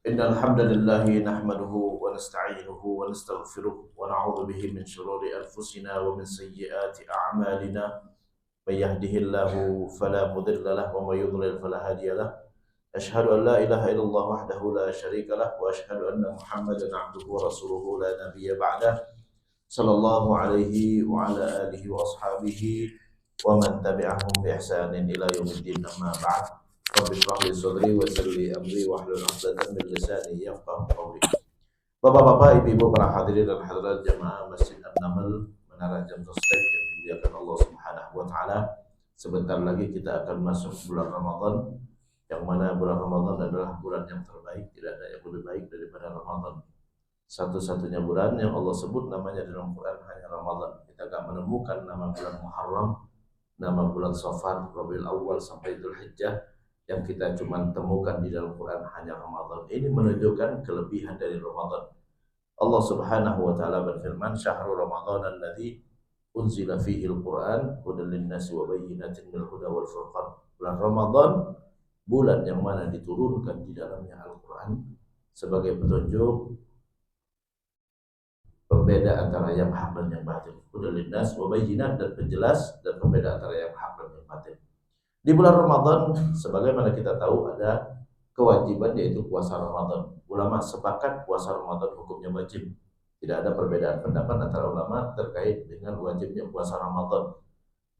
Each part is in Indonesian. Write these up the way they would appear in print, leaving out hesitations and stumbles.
إن الحمد لله نحمده ونستعينه ونستغفره ونعوذ به من شرور أنفسنا ومن سيئات أعمالنا. من يهده الله فلا مضل له ومن يضلل فلا هادي له. أشهد أن لا إله إلا الله وحده لا شريك له وأشهد أن محمدا عبده ورسوله لا نبي بعده صلى الله عليه وعلى آله وأصحابه ومن تبعهم بإحسان إلى يوم الدين. أما بعد رب اشرح لي صدري ويسر لي أمري واحلل عقدة من لساني يفقهوا قولي. Bapak-bapak, ibu-ibu, para hadirin dan hadirat jamaah Masjid An-Naml Menara Jam Sostek yang dimuliakan Allah Subhanahu wa taala. Sebentar lagi kita akan masuk bulan Ramadan, yang mana bulan Ramadan adalah bulan yang terbaik, tidak ada yang lebih baik daripada Ramadan. Satu-satunya bulan yang Allah sebut namanya dalam Quran hanya Ramadan. Kita akan menemukan nama bulan Muharram, nama bulan Safar, Rabiul Awal sampai Dzulhijjah yang kita cuma temukan di dalam Quran hanya Ramadan. Ini menunjukkan kelebihan dari Ramadan. Allah Subhanahu wa taala berfirman, "Syahrul Ramadan alladzi unzila fihi al-Qur'an hudan lin-nasi wa bayyinatin minal huda wal furqan." Bulan Ramadan, bulan yang mana diturunkan di dalamnya Al-Qur'an sebagai petunjuk pembeda antara yang hak dan yang batil. Hudan lin-nas wa bayyinat, dan penjelas dan pembeda antara yang hak dan yang batil. Di bulan Ramadan, sebagaimana kita tahu, ada kewajiban yaitu puasa Ramadan. Ulama sepakat puasa Ramadan hukumnya wajib. Tidak ada perbedaan pendapat antara ulama terkait dengan wajibnya puasa Ramadan.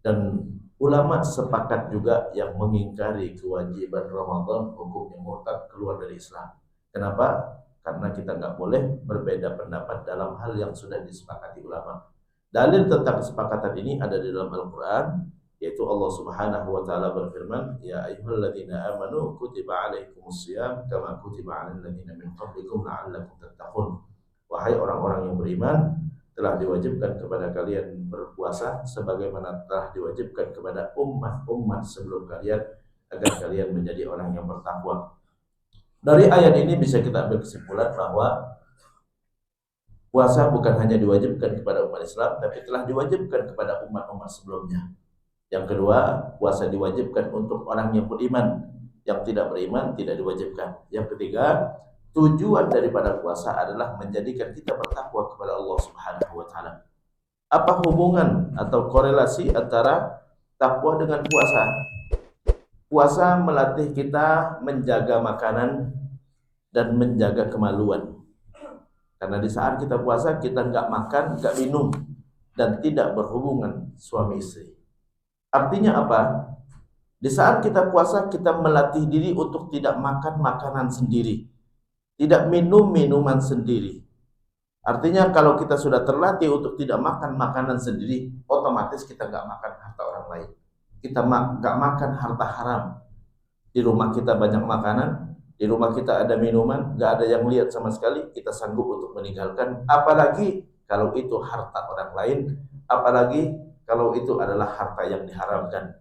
Dan ulama sepakat juga yang mengingkari kewajiban Ramadan hukumnya murtad, keluar dari Islam. Kenapa? Karena kita nggak boleh berbeda pendapat dalam hal yang sudah disepakati ulama. Dalil tentang kesepakatan ini ada di dalam Al-Quran, yaitu Allah Subhanahu wa taala berfirman, "Ya ayyuhalladzina amanu kutiba alaikumusiyam kama kutiba alal ladzina min qablikum la'allakum tattaqun." Wahai orang-orang yang beriman, telah diwajibkan kepada kalian berpuasa sebagaimana telah diwajibkan kepada umat-umat sebelum kalian agar kalian menjadi orang yang bertakwa. Dari ayat ini bisa kita ambil kesimpulan bahwa puasa bukan hanya diwajibkan kepada umat Islam, tapi telah diwajibkan kepada umat-umat sebelumnya. Yang kedua, puasa diwajibkan untuk orang yang beriman, yang tidak beriman tidak diwajibkan. Yang ketiga, tujuan daripada puasa adalah menjadikan kita bertakwa kepada Allah Subhanahu wa taala. Apa hubungan atau korelasi antara takwa dengan puasa? Puasa melatih kita menjaga makanan dan menjaga kemaluan. Karena di saat kita puasa, kita nggak makan, nggak minum, dan tidak berhubungan suami istri. Artinya apa? Di saat kita puasa, kita melatih diri untuk tidak makan makanan sendiri, tidak minum minuman sendiri. Artinya kalau kita sudah terlatih untuk tidak makan makanan sendiri, otomatis kita nggak makan harta orang lain. Kita nggak makan harta haram. Di rumah kita banyak makanan, di rumah kita ada minuman, nggak ada yang lihat sama sekali, kita sanggup untuk meninggalkan. Apalagi kalau itu harta orang lain, apalagi kalau itu adalah harta yang diharamkan.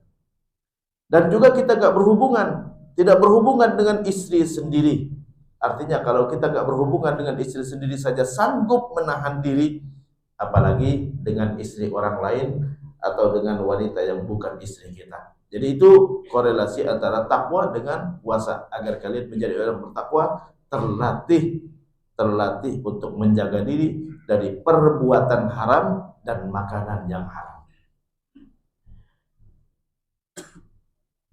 Dan juga kita tidak berhubungan dengan istri sendiri. Artinya kalau kita nggak berhubungan dengan istri sendiri saja sanggup menahan diri, apalagi dengan istri orang lain atau dengan wanita yang bukan istri kita. Jadi itu korelasi antara takwa dengan puasa. Agar kalian menjadi orang bertakwa, terlatih untuk menjaga diri dari perbuatan haram dan makanan yang haram.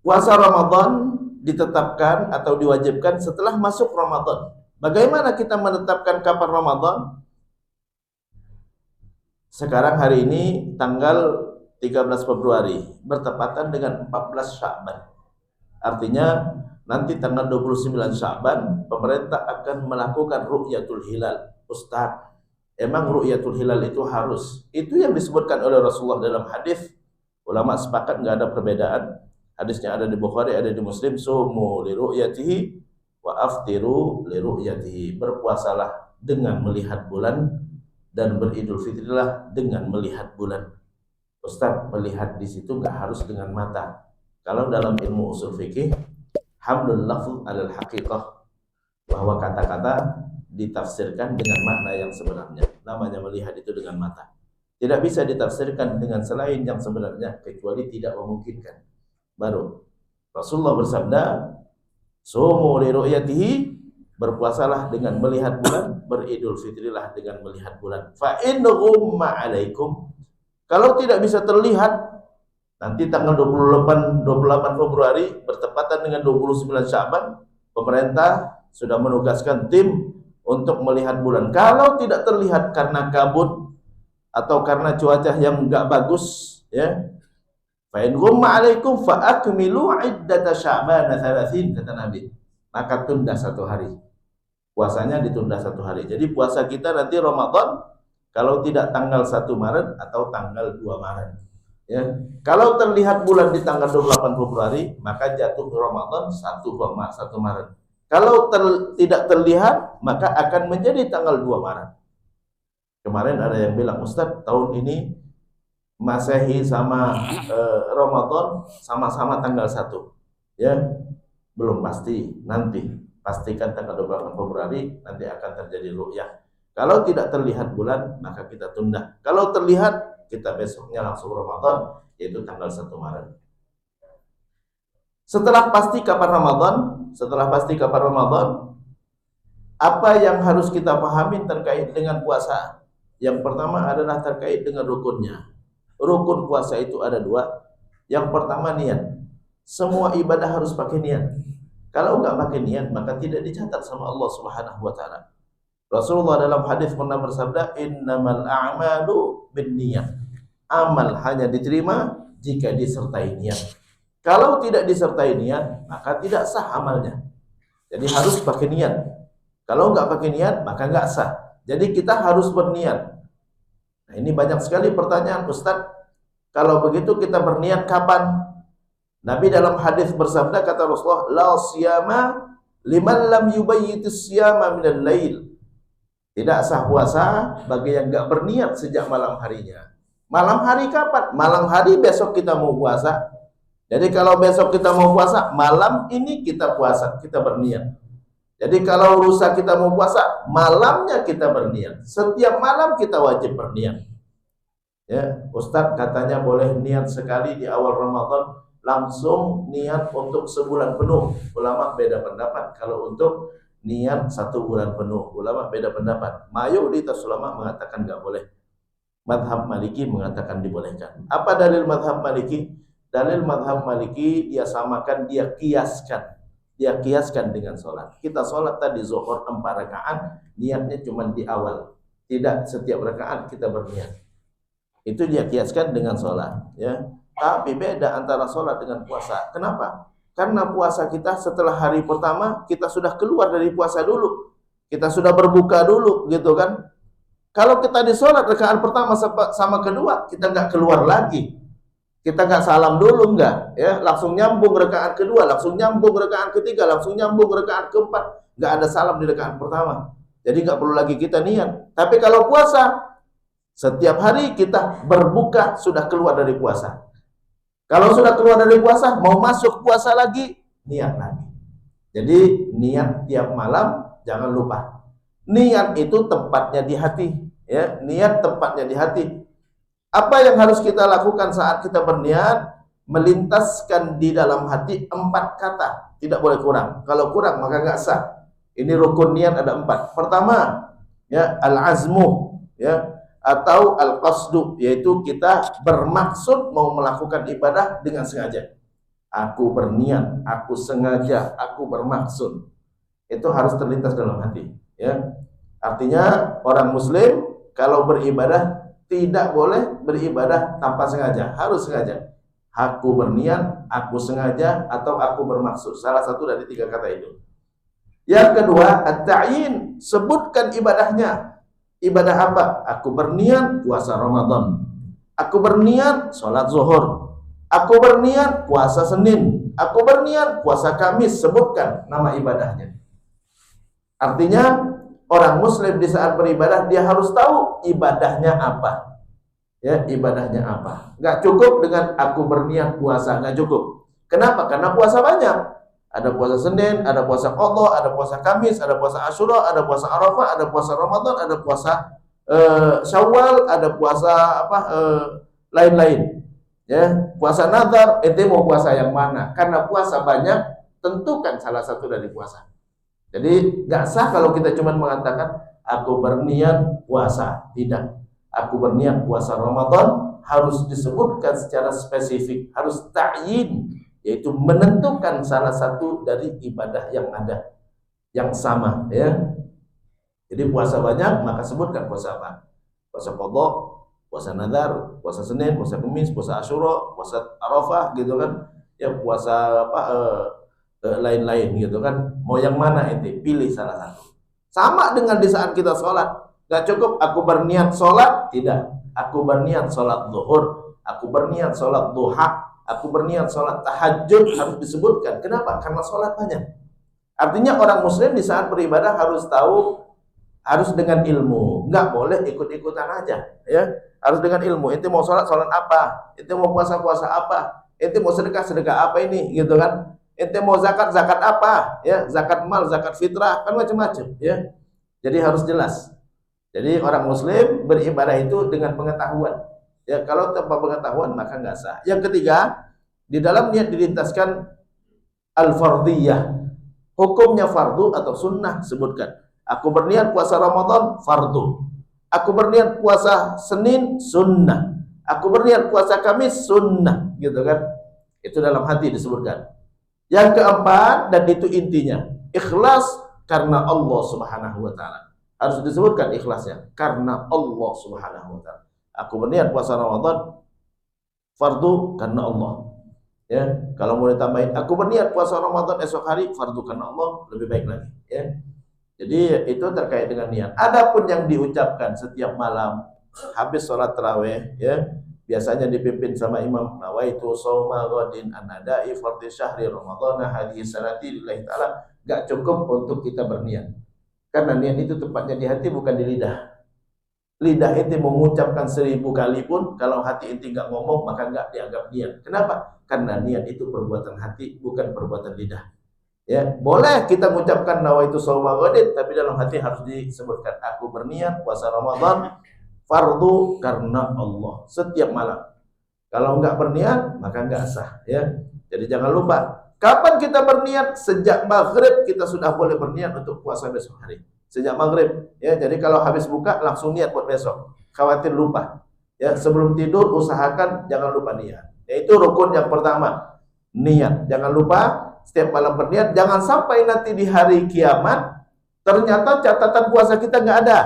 Puasa Ramadan ditetapkan atau diwajibkan setelah masuk Ramadan. Bagaimana kita menetapkan kapan Ramadan? Sekarang hari ini tanggal 13 Februari bertepatan dengan 14 Sya'ban. Artinya nanti tanggal 29 Sya'ban pemerintah akan melakukan ru'yatul hilal. Ustaz, emang ru'yatul hilal itu harus? Itu yang disebutkan oleh Rasulullah dalam hadis. Ulama sepakat nggak ada perbedaan. Hadisnya ada di Bukhari, ada di Muslim. Sumu li ru'yatihi wa aftiru li ru'yatihi. Berpuasalah dengan melihat bulan dan beridul fitrilah dengan melihat bulan. Ustaz, melihat di situ nggak harus dengan mata. Kalau dalam ilmu usul fikih, hamdul lafz alal haqiqah, bahwa kata-kata ditafsirkan dengan makna yang sebenarnya. Namanya melihat itu dengan mata. Tidak bisa ditafsirkan dengan selain yang sebenarnya kecuali tidak memungkinkan. Baru Rasulullah bersabda, "Sumu li ru'yatihi berpuasalah dengan melihat bulan, beridul fitrilah dengan melihat bulan. Fa in ghumma 'alaikum, kalau tidak bisa terlihat nanti tanggal 28 Februari bertepatan dengan 29 Sya'ban, pemerintah sudah menugaskan tim untuk melihat bulan. Kalau tidak terlihat karena kabut atau karena cuaca yang enggak bagus, ya, fa in ghumma 'alaikum fa akmilu 'iddata Sya'ban 30, kata Nabi. Maka tunda 1 hari. Puasanya ditunda 1 hari. Jadi puasa kita nanti Ramadan kalau tidak tanggal 1 Maret atau tanggal 2 Maret. Ya. Kalau terlihat bulan di tanggal 28 Februari, maka jatuh Ramadan 1 Maret. Kalau tidak terlihat, maka akan menjadi tanggal 2 Maret. Kemarin ada yang bilang, Ustadz, tahun ini Masehi sama Ramadan sama-sama tanggal 1. Ya, belum pasti, nanti. Pastikan tanggal 28 Februari nanti akan terjadi ru'yah. Kalau tidak terlihat bulan, maka kita tunda. Kalau terlihat, kita besoknya langsung Ramadan, yaitu tanggal 1 Maret. Setelah pasti kapan Ramadan, apa yang harus kita pahami terkait dengan puasa? Yang pertama adalah terkait dengan rukunnya. Rukun puasa itu ada 2. Yang pertama niat. Semua ibadah harus pakai niat. Kalau enggak pakai niat, maka tidak dicatat sama Allah Subhanahu wa taala. Rasulullah dalam hadis pernah bersabda, "Innamal a'malu binniyat." Amal hanya diterima jika disertai niat. Kalau tidak disertai niat, maka tidak sah amalnya. Jadi harus pakai niat. Kalau enggak pakai niat, maka enggak sah. Jadi kita harus berniat. Nah, ini banyak sekali pertanyaan, Ustadz. Kalau begitu kita berniat kapan? Nabi dalam hadis bersabda, kata Rasulullah, "La siyama liman lam yubayyitis siyama minal lail." Tidak sah puasa bagi yang enggak berniat sejak malam harinya. Malam hari kapan? Malam hari besok kita mau puasa. Jadi kalau besok kita mau puasa, malam ini kita puasa, kita berniat. Jadi kalau lusa kita mau puasa, malamnya kita berniat. Setiap malam kita wajib berniat. Ya, Ustadz katanya boleh niat sekali di awal Ramadan, langsung niat untuk sebulan penuh. Ulama beda pendapat. Kalau untuk niat 1 bulan penuh, ulama beda pendapat. Mayoritas ulama mengatakan nggak boleh. Madhab Maliki mengatakan dibolehkan. Apa dalil madhab Maliki? Dalil madhab Maliki dia samakan, dia kiaskan dengan sholat. Kita sholat tadi zuhur 4 rakaat, niatnya cuma di awal. Tidak setiap rakaat kita berniat. Itu dia kiaskan dengan sholat. Ya. Tapi beda antara sholat dengan puasa. Kenapa? Karena puasa kita setelah hari pertama kita sudah keluar dari puasa dulu. Kita sudah berbuka dulu, gitu kan? Kalau kita di sholat rakaat pertama sama kedua, kita nggak keluar lagi. Kita nggak salam dulu, nggak, ya, langsung nyambung rakaat kedua, langsung nyambung rakaat ketiga, langsung nyambung rakaat keempat, nggak ada salam di rakaat pertama. Jadi nggak perlu lagi kita niat. Tapi kalau puasa, setiap hari kita berbuka sudah keluar dari puasa. Kalau sudah keluar dari puasa, mau masuk puasa lagi, niat lagi. Jadi niat tiap malam, jangan lupa. Niat itu tempatnya di hati, ya. Niat tempatnya di hati. Apa yang harus kita lakukan saat kita berniat? Melintaskan di dalam hati 4 kata, tidak boleh kurang. Kalau kurang maka nggak sah. Ini rukun niat ada 4. Pertama, ya, al-azmu, ya, atau al-qasdu, yaitu kita bermaksud mau melakukan ibadah dengan sengaja. Aku berniat, aku sengaja, aku bermaksud. Itu harus terlintas dalam hati. Ya, artinya orang Muslim kalau beribadah tidak boleh beribadah tanpa sengaja, harus sengaja. Aku berniat, aku sengaja, atau aku bermaksud. Salah satu dari 3 kata itu. Yang kedua, at-ta'yin, sebutkan ibadahnya. Ibadah apa? Aku berniat puasa Ramadan. Aku berniat sholat zuhur. Aku berniat puasa Senin. Aku berniat puasa Kamis. Sebutkan nama ibadahnya. Artinya orang Muslim di saat beribadah dia harus tahu ibadahnya apa. Ya, ibadahnya apa. Nggak cukup dengan aku berniat puasa, nggak cukup. Kenapa? Karena puasa banyak. Ada puasa Senin, ada puasa Qadha, ada puasa Kamis, ada puasa Asyura, ada puasa Arafah, ada puasa Ramadan, ada puasa Syawal, ada puasa lain-lain. Ya, puasa Nazar, ente mau puasa yang mana? Karena puasa banyak, tentukan salah satu dari puasa. Jadi nggak sah kalau kita cuma mengatakan aku berniat puasa. Tidak. Aku berniat puasa Ramadan, harus disebutkan secara spesifik, harus ta'yin, yaitu menentukan salah satu dari ibadah yang ada yang sama, ya. Jadi puasa banyak, maka sebutkan puasa apa? Puasa qadha, puasa nazar, puasa Senin, puasa Kamis, puasa Asyura, puasa Arafah, gitu kan? Ya puasa apa lain-lain gitu kan. Mau yang mana ente? Pilih salah satu. Sama dengan di saat kita sholat. Gak cukup aku berniat sholat, tidak. Aku berniat sholat zuhur, aku berniat sholat duha, aku berniat sholat tahajud, harus disebutkan. Kenapa? Karena sholat banyak. Artinya orang muslim di saat beribadah harus tahu, harus dengan ilmu. Nggak boleh ikut-ikutan aja, ya. Harus dengan ilmu. Ente mau sholat apa? Ente mau puasa apa? Ente mau sedekah apa ini, gitu kan? Ente mau zakat apa? Ya, zakat mal, zakat fitrah, kan macam-macam, ya. Jadi harus jelas. Jadi orang muslim beribadah itu dengan pengetahuan. Ya, kalau tanpa pengetahuan maka nggak sah. Yang ketiga, di dalam niat dilintaskan al-fardhiyah. Hukumnya fardu atau sunnah, sebutkan. Aku berniat puasa Ramadan, fardu. Aku berniat puasa Senin, sunnah. Aku berniat puasa Kamis, sunnah, gitu kan? Itu dalam hati disebutkan. Yang keempat, dan itu intinya, ikhlas karena Allah Subhanahu wa taala. Harus disebutkan ikhlasnya karena Allah Subhanahu wa taala. Aku berniat puasa Ramadan fardu karena Allah. Ya, kalau mau ditambahin aku berniat puasa Ramadan esok hari fardu karena Allah, lebih baik lagi, ya. Jadi itu terkait dengan niat. Adapun yang diucapkan setiap malam habis sholat tarawih, ya, biasanya dipimpin sama imam, nawaitu shauma ghadin anadai fardhi syahri ramadhana hadhihi sanati lillahi taala. Gak cukup untuk kita berniat. Karena niat itu tempatnya di hati, bukan di lidah. Lidah ente mengucapkan 1000 kali pun, kalau hati ente nggak ngomong, maka nggak dianggap niat. Kenapa? Karena niat itu perbuatan hati, bukan perbuatan lidah. Ya, boleh kita mengucapkan nawaitu shauma ghadin, tapi dalam hati harus disebutkan aku berniat puasa Ramadan fardu karena Allah setiap malam. Kalau nggak berniat, maka nggak sah, ya. Jadi jangan lupa. Kapan kita berniat? Sejak maghrib kita sudah boleh berniat untuk puasa besok hari. Sejak maghrib, ya. Jadi kalau habis buka langsung niat buat besok. Khawatir lupa. Ya, sebelum tidur usahakan jangan lupa niat. Yaitu rukun yang pertama, niat. Jangan lupa setiap malam berniat. Jangan sampai nanti di hari kiamat ternyata catatan puasa kita nggak ada.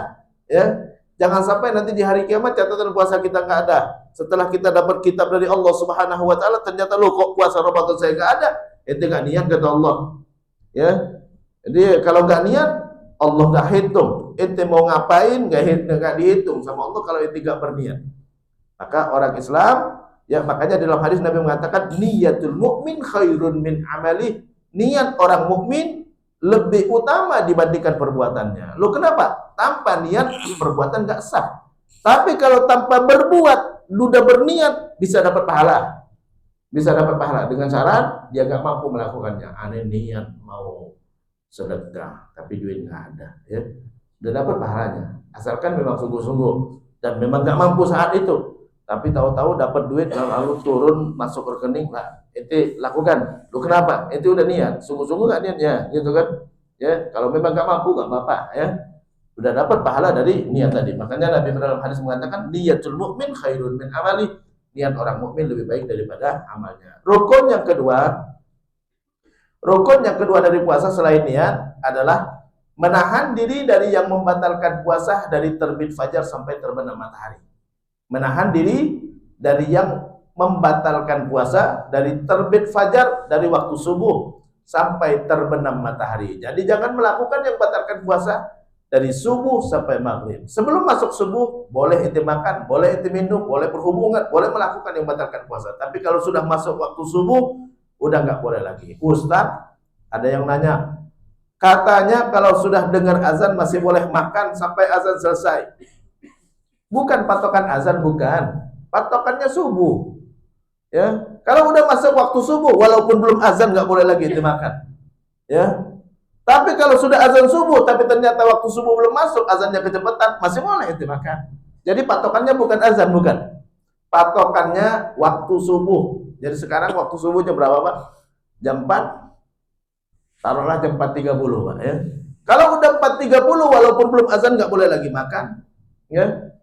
Ya, jangan sampai nanti di hari kiamat catatan puasa kita nggak ada. Setelah kita dapat kitab dari Allah Subhanahu wa taala, ternyata lo kok puasa Ramadan saya nggak ada. Ente nggak niat kata Allah, ya. Jadi kalau nggak niat, Allah nggak hitung. Ente mau ngapain nggak dihitung sama Allah kalau ente nggak berniat. Maka orang Islam, ya, makanya dalam hadis Nabi mengatakan niyatul mukmin khairun min amali. Niat orang mukmin lebih utama dibandingkan perbuatannya. Lo kenapa? Tanpa niat perbuatan nggak sah. Tapi kalau tanpa berbuat, udah berniat, bisa dapat pahala. Bisa dapat pahala dengan syarat dia nggak mampu melakukannya. Aneh niat mau sedekah tapi duit nggak ada, ya, udah dapat pahalanya. Asalkan memang sungguh-sungguh dan memang nggak mampu saat itu, tapi tahu-tahu dapat duit lalu turun masuk rekening, lah ente lakukan. Lu kenapa? Ente udah niat, sungguh-sungguh nggak niatnya, gitu kan? Ya, kalau memang nggak mampu nggak apa-apa, ya. Udah dapat pahala dari niat tadi. Makanya Nabi dalam hadis mengatakan niyatul mukmin khairun min amali. Niat orang mukmin lebih baik daripada amalnya. Rukun yang kedua dari puasa selain niat adalah menahan diri dari yang membatalkan puasa dari terbit fajar sampai terbenam matahari. Menahan diri dari yang membatalkan puasa dari terbit fajar, dari waktu subuh sampai terbenam matahari. Jadi jangan melakukan yang membatalkan puasa dari subuh sampai maghrib. Sebelum masuk subuh, boleh ente makan, boleh ente minum, boleh berhubungan, boleh melakukan yang membatalkan puasa. Tapi kalau sudah masuk waktu subuh, udah nggak boleh lagi. Ustaz, ada yang nanya, katanya kalau sudah dengar azan masih boleh makan sampai azan selesai. Bukan patokan azan, bukan. Patokannya subuh. Ya, kalau udah masuk waktu subuh, walaupun belum azan nggak boleh lagi ente makan. Ya. Tapi kalau sudah azan subuh, tapi ternyata waktu subuh belum masuk, azannya kecepatan, masih boleh ente makan. Jadi patokannya bukan azan, bukan. Patokannya waktu subuh. Jadi sekarang waktu subuhnya berapa, Pak? Jam 4. Taruhlah jam 4.30 Pak ya. Kalau udah 4.30 walaupun belum azan nggak boleh lagi makan ya.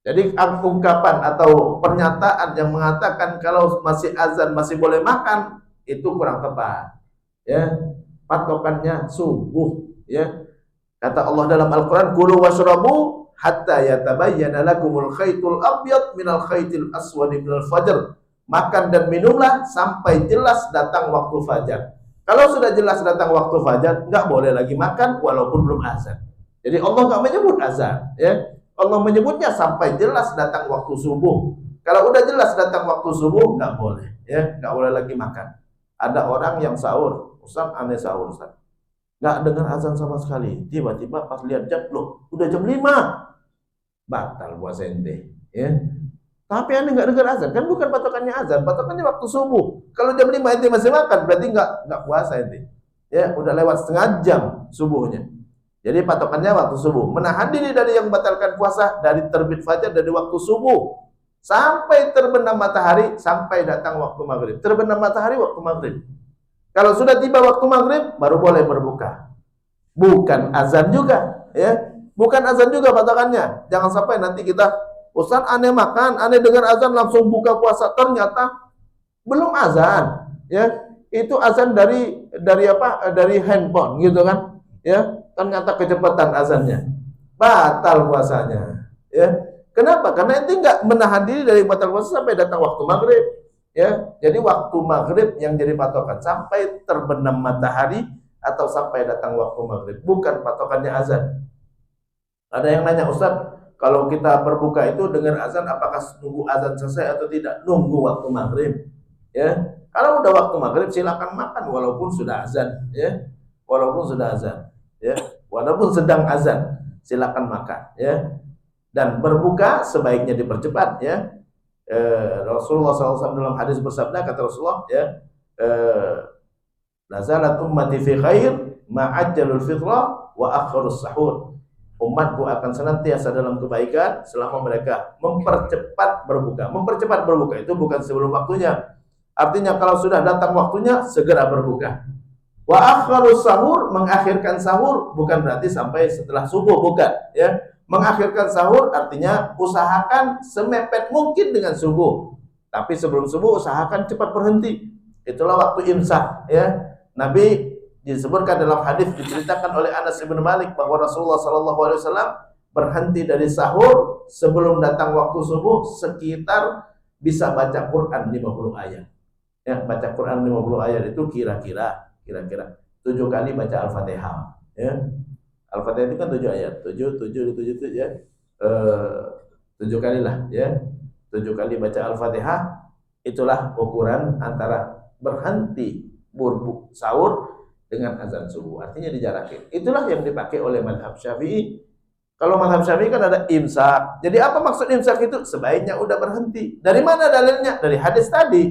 Jadi ungkapan atau pernyataan yang mengatakan kalau masih azan masih boleh makan itu kurang tepat ya. Patokannya subuh ya. Kata Allah dalam Al-Qur'an, "Kulu washrabu hatta yatabayyana lakumul khaytul abyad minal khaytil aswadi minal fajr." Makan dan minumlah sampai jelas datang waktu fajar. Kalau sudah jelas datang waktu fajar, nggak boleh lagi makan walaupun belum azan. Jadi Allah nggak menyebut azan, ya. Allah menyebutnya sampai jelas datang waktu subuh. Kalau udah jelas datang waktu subuh, nggak boleh, ya, nggak boleh lagi makan. Ada orang yang sahur, Ustaz, aneh sahur, Ustaz. Nggak dengar azan sama sekali. Tiba-tiba pas lihat jam, loh, udah jam 5. Batal puasa ente, ya. Tapi anda nggak dengar azan, kan bukan patokannya azan, patokannya waktu subuh. Kalau jam 5 ente masih makan, berarti nggak puasa ente. Ya, udah lewat setengah jam subuhnya. Jadi patokannya waktu subuh. Menahan diri dari yang membatalkan puasa dari terbit fajar dari waktu subuh sampai terbenam matahari sampai datang waktu maghrib. Terbenam matahari waktu maghrib. Kalau sudah tiba waktu maghrib baru boleh berbuka. Bukan azan juga, ya. Bukan azan juga patokannya. Jangan sampai nanti kita, Ustaz, aneh makan, aneh dengar azan langsung buka puasa, ternyata belum azan, ya. Itu azan dari apa? Dari handphone gitu kan, ya. Ternyata kecepatan azannya. Batal puasanya, ya. Kenapa? Karena itu nggak menahan diri dari batal puasa sampai datang waktu maghrib, ya. Jadi waktu maghrib yang jadi patokan sampai terbenam matahari atau sampai datang waktu maghrib, bukan patokannya azan. Ada yang nanya, Ustaz, kalau kita berbuka itu dengar azan, apakah nunggu azan selesai atau tidak? Nunggu waktu maghrib, ya. Kalau udah waktu maghrib silakan makan walaupun sudah azan, ya. Walaupun sudah azan, ya. Walaupun sedang azan, silakan makan, ya. Dan berbuka sebaiknya dipercepat, ya. Rasulullah SAW dalam hadis bersabda, kata Rasulullah, ya, nazalat ummati fi khair ma'ajjalul fitra wa akharus sahur. Umatku akan senantiasa dalam kebaikan selama mereka mempercepat berbuka. Mempercepat berbuka itu bukan sebelum waktunya. Artinya kalau sudah datang waktunya segera berbuka. Wa akharus sahur, mengakhirkan sahur bukan berarti sampai setelah subuh, bukan, ya. Mengakhirkan sahur artinya usahakan semepet mungkin dengan subuh. Tapi sebelum subuh usahakan cepat berhenti. Itulah waktu imsak, ya. Nabi disebutkan dalam hadis, diceritakan oleh Anas bin Malik bahwa Rasulullah SAW berhenti dari sahur sebelum datang waktu subuh sekitar bisa baca Quran 50 ayat. Ya, baca Quran 50 ayat itu kira-kira 7 kali baca Al-Fatihah, ya. Al-Fatihah itu kan 7 ayat, 7 ya. 7 kali lah, ya. 7 kali baca Al-Fatihah, itulah ukuran antara berhenti sahur dengan azan subuh, artinya dijarakin. Itulah yang dipakai oleh mazhab Syafi'i. Kalau mazhab Syafi'i kan ada imsak. Jadi apa maksud imsak itu? Sebaiknya udah berhenti. Dari mana dalilnya? Dari hadis tadi,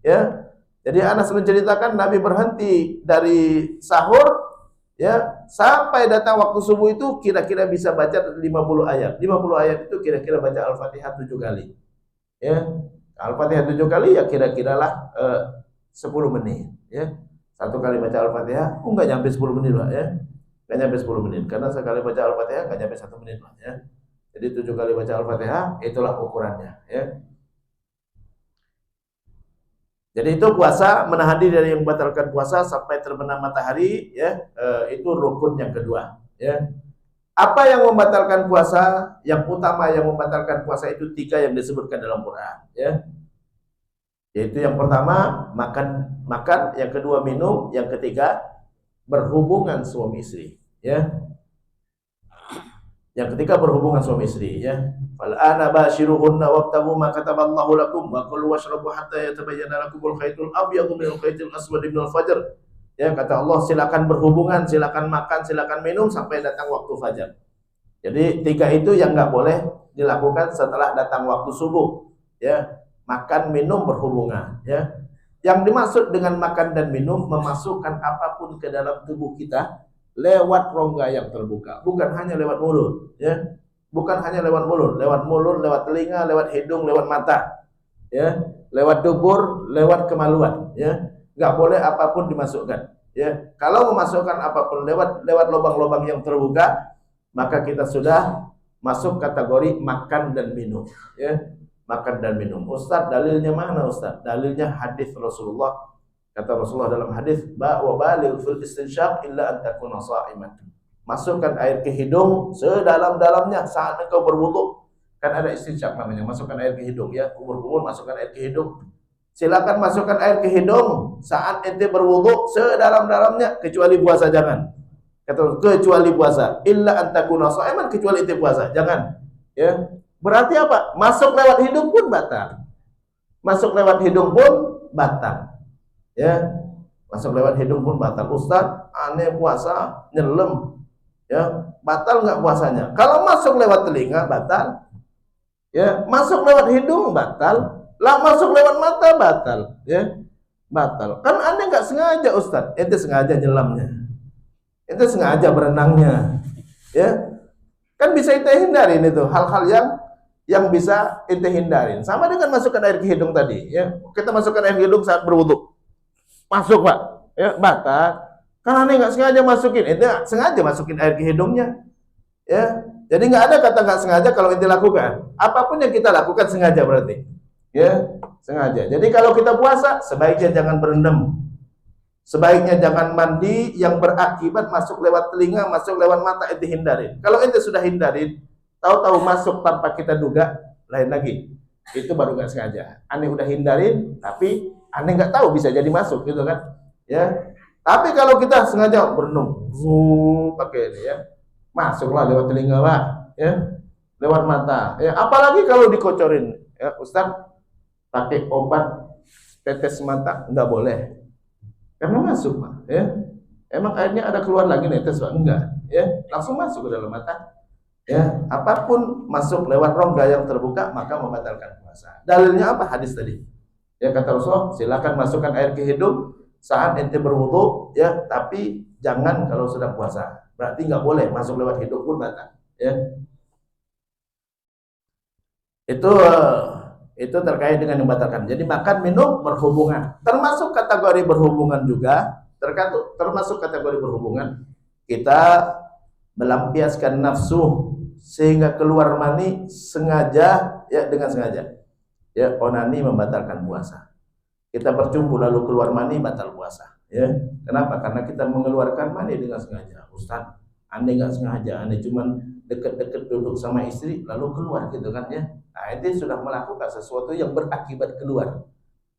ya. Jadi Anas menceritakan Nabi berhenti dari sahur, ya, sampai datang waktu subuh itu kira-kira bisa baca 50 ayat. 50 ayat itu kira-kira baca Al-Fatihah 7 kali. Ya. Al-Fatihah 7 kali ya kira-kiralah 10 menit, ya. 1 kali baca Al-Fatihah, nggak nyampe 10 menit, Pak, ya. Nggak nyampe 10 menit, karena sekali baca Al-Fatihah nggak nyampe 1 menit, Pak, ya. Jadi 7 kali baca Al-Fatihah, itulah ukurannya, ya. Jadi itu puasa, menahan diri dari yang membatalkan puasa sampai terbenam matahari, ya. Itu rukun yang kedua, ya. Apa yang membatalkan puasa? Yang utama yang membatalkan puasa itu 3 yang disebutkan dalam Quran, ya. Yaitu yang pertama makan, yang kedua minum, yang ketiga berhubungan suami istri, ya. Yang ketiga berhubungan suami istri, ya. Fal ana bashiruhunna wabtagu ma kataballahu lakum wa kulu washrabu hatta yatabayyana lakumul khaytul abyadu minal khaytil aswadi minal fajr. Ya, kata Allah, silakan berhubungan, silakan makan, silakan minum sampai datang waktu fajar. Jadi 3 itu yang nggak boleh dilakukan setelah datang waktu subuh, ya. Makan, minum, berhubungan, ya. Yang dimaksud dengan makan dan minum memasukkan apapun ke dalam tubuh kita lewat rongga yang terbuka, bukan hanya lewat mulut, ya. Bukan hanya lewat mulut, lewat telinga, lewat hidung, lewat mata, ya. Lewat dubur, lewat kemaluan, ya. Enggak boleh apapun dimasukkan, Ya, kalau memasukkan apapun lewat lubang-lubang yang terbuka, maka kita sudah masuk kategori makan dan minum. Ya, makan dan minum. Ustaz, dalilnya mana Ustaz? Dalilnya hadis Rasulullah. Kata Rasulullah dalam hadis, wa baligh fil istinsyaq illa an takuna sha'iman. Masukkan air ke hidung sedalam-dalamnya saat engkau berwudu. Kan ada istinsyaq namanya, masukkan air ke hidung ya, kumur-kumur masukkan air ke hidung. Silakan masukkan air ke hidung saat ente berwudu sedalam-dalamnya, kecuali puasa jangan. Kata kecuali puasa, illa antakuna shaiman, kecuali ente puasa, jangan. Ya. Berarti apa? Masuk lewat hidung pun batal. Masuk lewat hidung pun batal. Ya. Masuk lewat hidung pun batal. Ustaz, aneh puasa nyelem. Ya, batal enggak puasanya? Kalau masuk lewat telinga batal. Ya, masuk lewat hidung batal. Lah masuk lewat mata batal, ya. Batal. Kan Anda nggak sengaja Ustaz, ente sengaja nyelamnya. Ente sengaja berenangnya. Ya. Kan bisa ente hindarin itu hal-hal yang bisa ente hindarin. Sama dengan masukkan air ke hidung tadi, ya. Kita masukkan air ke hidung saat berwudu. Masuk, Pak. Ya, batal. Kan Anda nggak sengaja masukin, ente sengaja masukin air ke hidungnya. Ya. Jadi nggak ada kata nggak sengaja kalau ente lakukan. Apapun yang kita lakukan sengaja berarti. Ya, sengaja. Jadi kalau kita puasa, sebaiknya jangan berendam. Sebaiknya jangan mandi yang berakibat masuk lewat telinga, masuk lewat mata, ente hindarin. Kalau ente sudah hindarin, tahu-tahu masuk tanpa kita duga, lain lagi. Itu baru nggak sengaja. Aneh udah hindarin, tapi aneh nggak tahu bisa jadi masuk, gitu kan? Ya. Tapi kalau kita sengaja berendam, pakai ini ya, masuklah lewat telinga, Pak. Ya, lewat mata. Ya, apalagi kalau dikocorin, ya, Ustaz. Pakai obat tetes mata nggak boleh karena masuk, Pak, ya. Emang airnya ada keluar lagi netes, Pak? Enggak, ya, langsung masuk ke dalam mata, ya. Apapun masuk lewat rongga yang terbuka maka membatalkan puasa. Dalilnya apa? Hadis tadi, ya, kata Rasulullah, silakan masukkan air ke hidung saat ente berwudu, ya, tapi jangan kalau sudah puasa. Berarti nggak boleh masuk lewat hidung pun batal, ya. Itu terkait dengan membatalkan. Jadi makan, minum, berhubungan. Termasuk kategori berhubungan juga, termasuk kategori berhubungan, kita melampiaskan nafsu sehingga keluar mani sengaja, ya, dengan sengaja. Ya, onani membatalkan puasa. Kita bercumbu lalu keluar mani, batal puasa. Ya, kenapa? Karena kita mengeluarkan mani dengan sengaja. Ustaz, Anda nggak sengaja, Anda cuman deket-deket duduk sama istri lalu keluar, gitu kan, ya. Nah, itu sudah melakukan sesuatu yang berakibat keluar.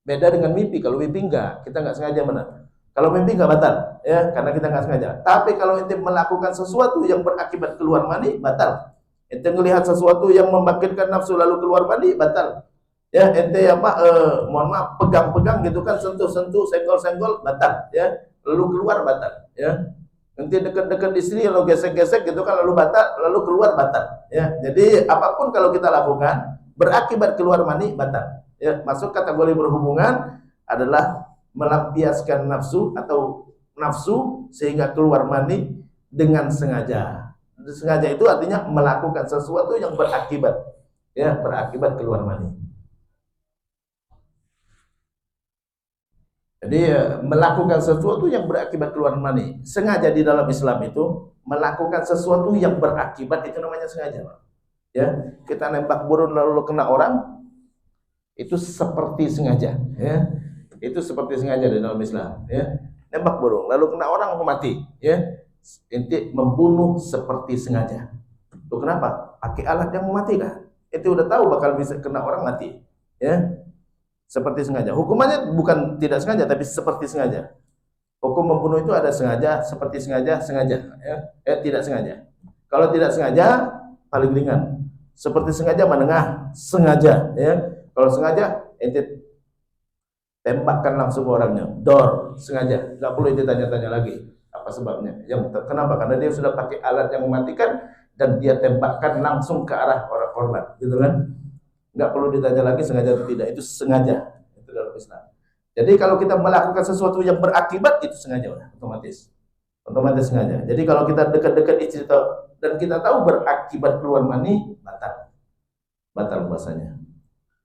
Beda dengan mimpi. Kalau mimpi enggak, kita enggak sengaja benar. Kalau mimpi enggak batal, ya, karena kita enggak sengaja. Tapi kalau ente melakukan sesuatu yang berakibat keluar mani, batal. Ente melihat sesuatu yang membangkitkan nafsu lalu keluar mani, batal. Ya, ente mohon maaf, pegang-pegang gitu kan, sentuh-sentuh, senggol-senggol, batal, ya. Lalu keluar, batal, ya. Nanti dekat-dekat istri lalu gesek-gesek gitu kan, lalu batal, lalu keluar, batal, ya. Jadi apapun kalau kita lakukan berakibat keluar mani, batal, ya. Masuk kategori berhubungan adalah melampiaskan nafsu atau nafsu sehingga keluar mani dengan sengaja. Sengaja itu artinya melakukan sesuatu yang berakibat, ya, berakibat keluar mani. Jadi melakukan sesuatu yang berakibat keluar mani. Sengaja di dalam Islam itu melakukan sesuatu yang berakibat, itu namanya sengaja, Pak. Ya, kita nembak burung lalu kena orang, itu seperti sengaja, ya. Itu seperti sengaja di dalam Islam, ya. Nembak burung lalu kena orang mati, ya. Inti membunuh seperti sengaja. Itu kenapa? Pakai alat yang mematikan. Itu udah tahu bakal bisa kena orang mati, ya. Seperti sengaja. Hukumannya bukan tidak sengaja, tapi seperti sengaja. Hukum membunuh itu ada sengaja, seperti sengaja, sengaja, ya. Tidak sengaja. Kalau tidak sengaja paling ringan. Seperti sengaja menengah, sengaja, ya. Kalau sengaja ente tembakkan langsung orangnya, dor, sengaja. Enggak perlu ente tanya-tanya lagi apa sebabnya. Kenapa? Karena dia sudah pakai alat yang mematikan dan dia tembakkan langsung ke arah orang korban, gitu kan? Nggak perlu ditanya lagi sengaja atau tidak, itu sengaja, itu dalam Islam. Jadi kalau kita melakukan sesuatu yang berakibat, itu sengaja, udah otomatis sengaja. Jadi kalau kita dekat-dekat istri dan kita tahu berakibat keluar mani, batal puasanya.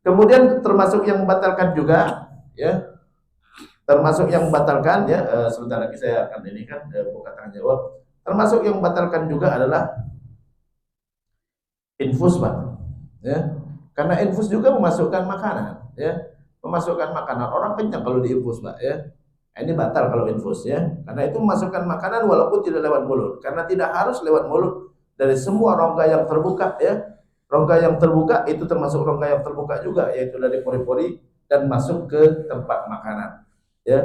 Kemudian termasuk yang membatalkan juga, ya, Termasuk yang membatalkan ya, sebentar lagi saya akan ini kan buka tanya jawab. Termasuk yang membatalkan juga adalah infus, Pak. Ya. Karena infus juga memasukkan makanan, ya. Memasukkan makanan. Orang kenyang kalau diinfus, Pak, ya. Ini batal kalau infus, ya. Karena itu memasukkan makanan walaupun tidak lewat mulut. Karena tidak harus lewat mulut, dari semua rongga yang terbuka, ya. Rongga yang terbuka itu termasuk rongga yang terbuka juga, yaitu dari pori-pori dan masuk ke tempat makanan, ya.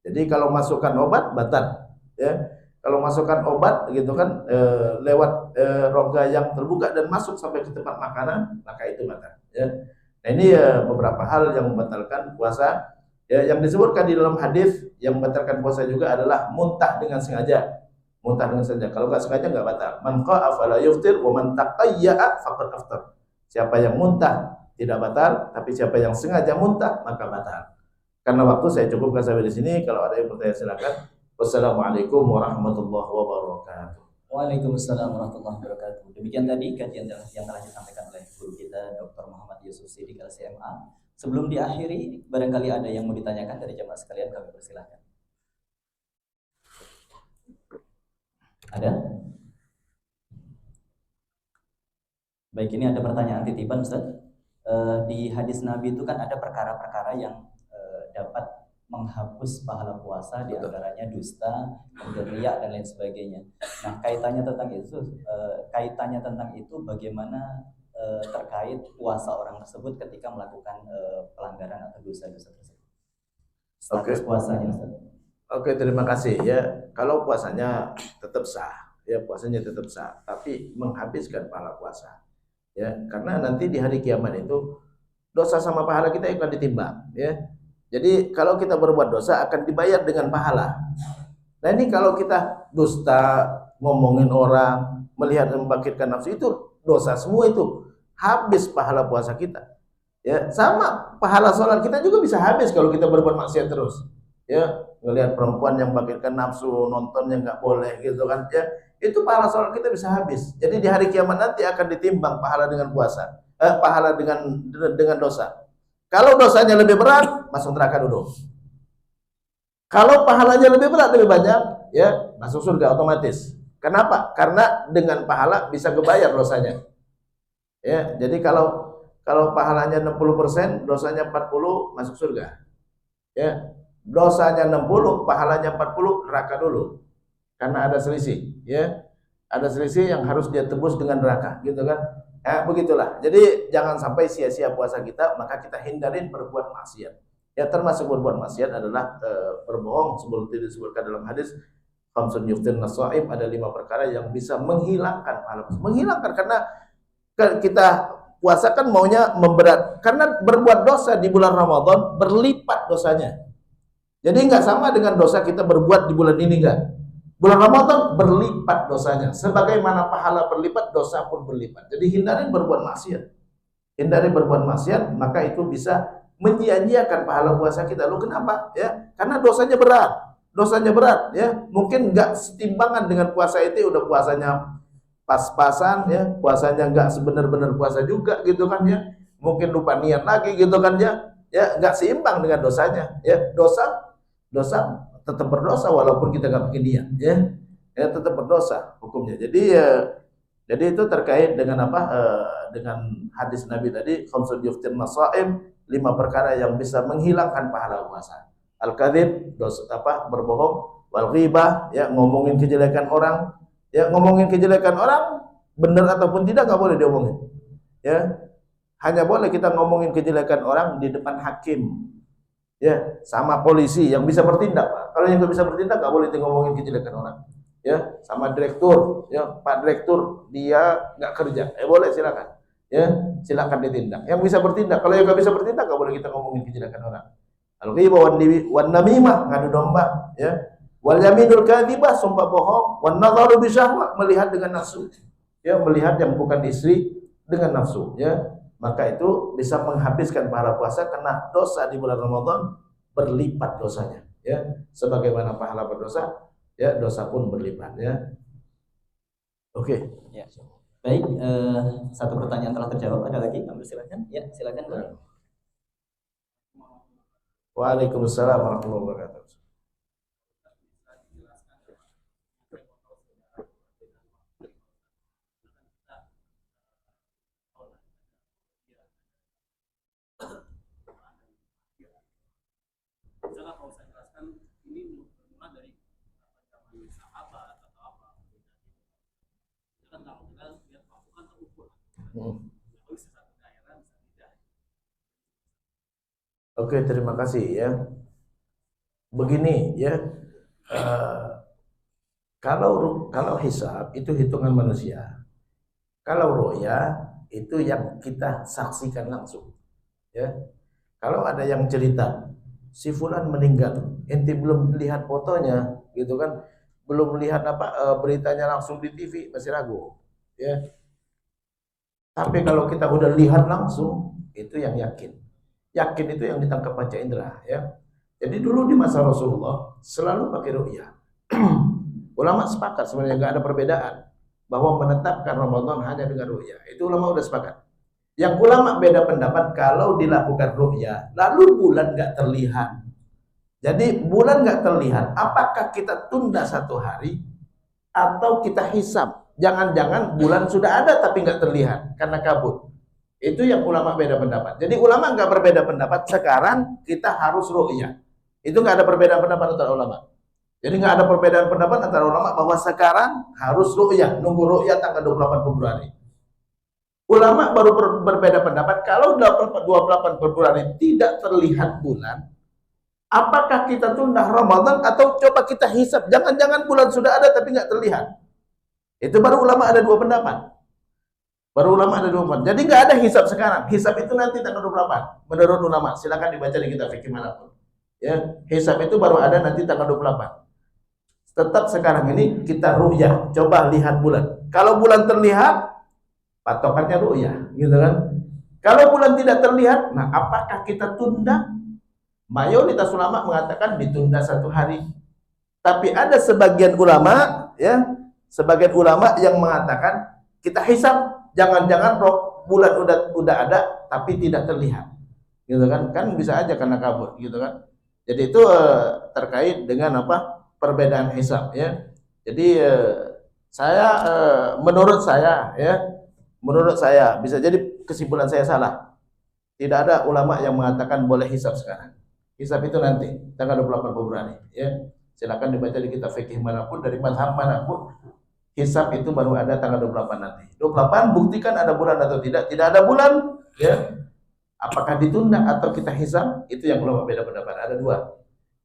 Jadi kalau masukkan obat batal, ya. Kalau masukkan obat gitu kan lewat rongga yang terbuka dan masuk sampai ke tempat makanan, maka itu batal, ya. Nah, ini beberapa hal yang membatalkan puasa, ya. Yang disebutkan di dalam hadis yang membatalkan puasa juga adalah muntah dengan sengaja. Muntah dengan sengaja. Kalau nggak sengaja nggak batal. Man qa'a fala yuftir wa man taqayya'a faqad aftar. Siapa yang muntah tidak batal, tapi siapa yang sengaja muntah maka batal. Karena waktu saya cukupkan sampai di sini. Kalau ada yang bertanya silakan. Wassalamualaikum warahmatullahi wabarakatuh. Waalaikumsalam warahmatullahi wabarakatuh. Demikian tadi kajian yang telah disampaikan oleh guru kita Dr. Muhammad Yusuf Siddiq LCMA. Sebelum diakhiri, barangkali ada yang mau ditanyakan dari jemaah sekalian, kami persilahkan. Ada? Baik, ini ada pertanyaan titipan, Ustaz. Di hadis Nabi itu kan ada perkara-perkara yang dapat menghapus pahala puasa, diantaranya dusta, kemudian riya dan lain sebagainya. Nah, kaitannya tentang itu bagaimana terkait puasa orang tersebut ketika melakukan pelanggaran atau dosa-dosa tersebut. Status puasanya, Ustaz. Oke, terima kasih ya. Kalau puasanya tetap sah, ya puasanya tetap sah, tapi menghabiskan pahala puasa. Ya, karena nanti di hari kiamat itu dosa sama pahala kita akan ditimbang, ya. Jadi kalau kita berbuat dosa akan dibayar dengan pahala. Nah, ini kalau kita dusta, ngomongin orang, melihat dan membangkitkan nafsu, itu dosa semua, itu habis pahala puasa kita. Ya, sama pahala sholat kita juga bisa habis kalau kita berbuat maksiat terus. Ya, ngelihat perempuan yang membangkitkan nafsu, nonton yang nggak boleh gitu kan, ya. Itu pahala sholat kita bisa habis. Jadi di hari kiamat nanti akan ditimbang pahala dengan puasa, pahala dengan dosa. Kalau dosanya lebih berat, masuk neraka dulu. Kalau pahalanya lebih berat, lebih banyak, ya masuk surga otomatis. Kenapa? Karena dengan pahala bisa kebayar dosanya. Ya, jadi kalau pahalanya 60%, dosanya 40, masuk surga. Ya, dosanya 60, pahalanya 40, neraka dulu. Karena ada selisih, ya. Ada selisih yang harus dia tebus dengan neraka, gitu kan? Ya, begitulah. Jadi jangan sampai sia-sia puasa kita, maka kita hindarin berbuat maksiat. Ya, termasuk berbuat maksiat adalah berbohong, seperti disebutkan dalam hadis, khamsun yuftirna shaim, ada 5 perkara yang bisa menghilangkan pahala. Menghilangkan, karena kita puasa kan maunya memberat. Karena berbuat dosa di bulan Ramadan berlipat dosanya. Jadi nggak sama dengan dosa kita berbuat di bulan ini, enggak. Bulan Ramadan berlipat dosanya. Sebagaimana pahala berlipat, dosa pun berlipat. Jadi hindarin berbuat maksiat. Hindari berbuat maksiat, maka itu bisa menyia-nyiakan pahala puasa kita. Lu kenapa? Ya, karena dosanya berat. Dosanya berat, ya. Mungkin nggak setimbangan dengan puasa itu, udah puasanya pas-pasan, ya. Puasanya nggak sebenar-benar puasa juga, gitu kan, ya. Mungkin lupa niat lagi, gitu kan, ya. Ya, nggak seimbang dengan dosanya. Ya, dosa tetap berdosa walaupun kita nggak bikin niat, ya tetap berdosa hukumnya. Jadi itu terkait dengan apa? Dengan hadis Nabi tadi, khamsun yuftirna shaim, 5 perkara yang bisa menghilangkan pahala puasa. Al-kadzib, dosa apa? Berbohong, wal ghibah, ya ngomongin kejelekan orang, ya ngomongin kejelekan orang benar ataupun tidak nggak boleh diomongin, ya. Hanya boleh kita ngomongin kejelekan orang di depan hakim, ya, sama polisi yang bisa bertindak, Pak. Kalau yang nggak bisa bertindak nggak boleh ngomongin kejelekan orang, ya. Sama direktur, ya, Pak Direktur dia nggak kerja, boleh silakan, ya, silakan ditindak. Yang bisa bertindak, kalau yang nggak bisa bertindak nggak boleh kita ngomongin kejelekan orang. Al-ghibah wan namimah, ngadu domba, ya. Wal yaminul kadzibah, sumpah bohong, wan nadharu bisyahwah, melihat dengan nafsu, ya, melihat yang bukan istri dengan nafsu, ya. Maka itu bisa menghabiskan pahala puasa, karena dosa di bulan Ramadan berlipat dosanya, ya. Sebagaimana pahala berdosa, ya, dosa pun berlipat, ya. Oke. Ya. Baik, satu pertanyaan telah terjawab. Ada lagi? Ambil silakan. Ya, silakan. Waalaikumsalam warahmatullahi wabarakatuh. Oke, terima kasih ya. Begini ya, eh, kalau hisab itu hitungan manusia, kalau ru'ya itu yang kita saksikan langsung. Ya, kalau ada yang cerita si fulan meninggal, ente belum lihat fotonya, gitu kan, belum lihat beritanya langsung di TV, masih ragu. Ya, tapi kalau kita udah lihat langsung, itu yang yakin. Yakin itu yang ditangkap panca indera. Ya. Jadi dulu di masa Rasulullah selalu pakai ru'yah. Ulama sepakat sebenarnya nggak ada perbedaan bahwa menetapkan Ramadan hanya dengan ru'yah. Itu ulama udah sepakat. Yang ulama beda pendapat kalau dilakukan ru'yah, lalu bulan nggak terlihat. Jadi bulan nggak terlihat, apakah kita tunda 1 hari atau kita hisab? Jangan-jangan bulan sudah ada tapi nggak terlihat karena kabut. Itu yang ulama beda pendapat. Jadi ulama nggak berbeda pendapat. Sekarang kita harus ru'yah. Itu nggak ada perbedaan pendapat antara ulama. Jadi nggak ada perbedaan pendapat antara ulama bahwa sekarang harus ru'yah, nunggu ru'yah tanggal 28 Februari. Ulama baru berbeda pendapat kalau 28 Februari tidak terlihat bulan, apakah kita tunda Ramadan atau coba kita hisab? Jangan-jangan bulan sudah ada tapi nggak terlihat. Itu baru ulama ada dua pendapat. Baru ulama ada dua pendapat. Jadi nggak ada hisab sekarang. Hisab itu nanti tanggal 28. Menurut ulama, silakan dibaca di kitab fikih manapun. Ya, hisab itu baru ada nanti tanggal 28. Tetap sekarang ini kita ru'yah, coba lihat bulan. Kalau bulan terlihat, patokannya ru'yah, gitu kan? Kalau bulan tidak terlihat, nah apakah kita tunda? Mayoritas ulama mengatakan ditunda 1 hari. Tapi ada sebagian ulama, ya, sebagian ulama yang mengatakan kita hisab. Jangan-jangan bulan udah ada tapi tidak terlihat, gitu kan? Kan bisa aja karena kabut, gitu kan? Jadi itu terkait dengan perbedaan hisab, ya. Jadi menurut saya bisa jadi kesimpulan saya salah. Tidak ada ulama yang mengatakan boleh hisab sekarang. Hisab itu nanti tanggal 28 Februari, ya. Silakan dibaca di kitab fikih manapun dari mazhab manapun. Hisab itu baru ada tanggal 28 nanti. 28 buktikan ada bulan atau tidak. Tidak ada bulan, ya. Apakah ditunda atau kita hisab? Itu yang ulama beda pendapat. Ada dua.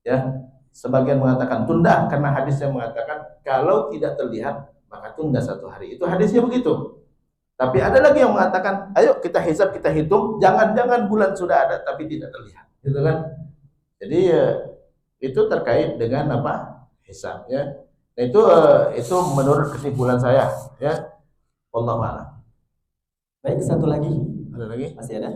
Ya. Sebagian mengatakan tunda karena hadisnya mengatakan kalau tidak terlihat maka tunda 1 hari. Itu hadisnya begitu. Tapi ada lagi yang mengatakan, ayo kita hisab, kita hitung, jangan-jangan bulan sudah ada tapi tidak terlihat. Gitu kan? Jadi itu terkait dengan hisab, ya. Nah, itu menurut kesimpulan saya, ya. Wallahu a'lam. Baik, satu lagi. Ada lagi? Masih ada?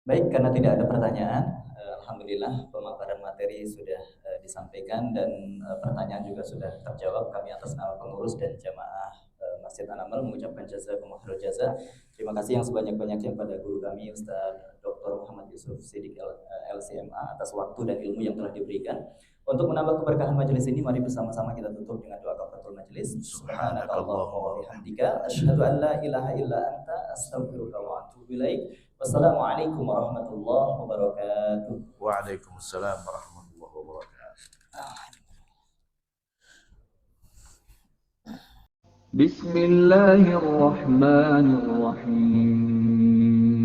Baik, karena tidak ada pertanyaan, alhamdulillah pemaparan materi sudah disampaikan dan pertanyaan juga sudah terjawab. Kami atas nama pengurus dan jamaah Masjid An-Amal mengucapkan jazakumullah khairal jazaa. Terima kasih yang sebanyak-banyaknya pada guru kami Ustaz Dr. Muhammad Yusuf Siddiq LCMA atas waktu dan ilmu yang telah diberikan. Untuk menambah keberkahan majelis ini, mari bersama-sama kita tutup dengan doa kafaratul majelis. Subhanakallahumma wa bihamdika asyhadu an la ilaha illa anta astaghfiruka wa atubu ilaik. Wassalamualaikum warahmatullahi wabarakatuh. Waalaikumsalam warahmatullahi wabarakatuh. Bismillahirrahmanirrahim.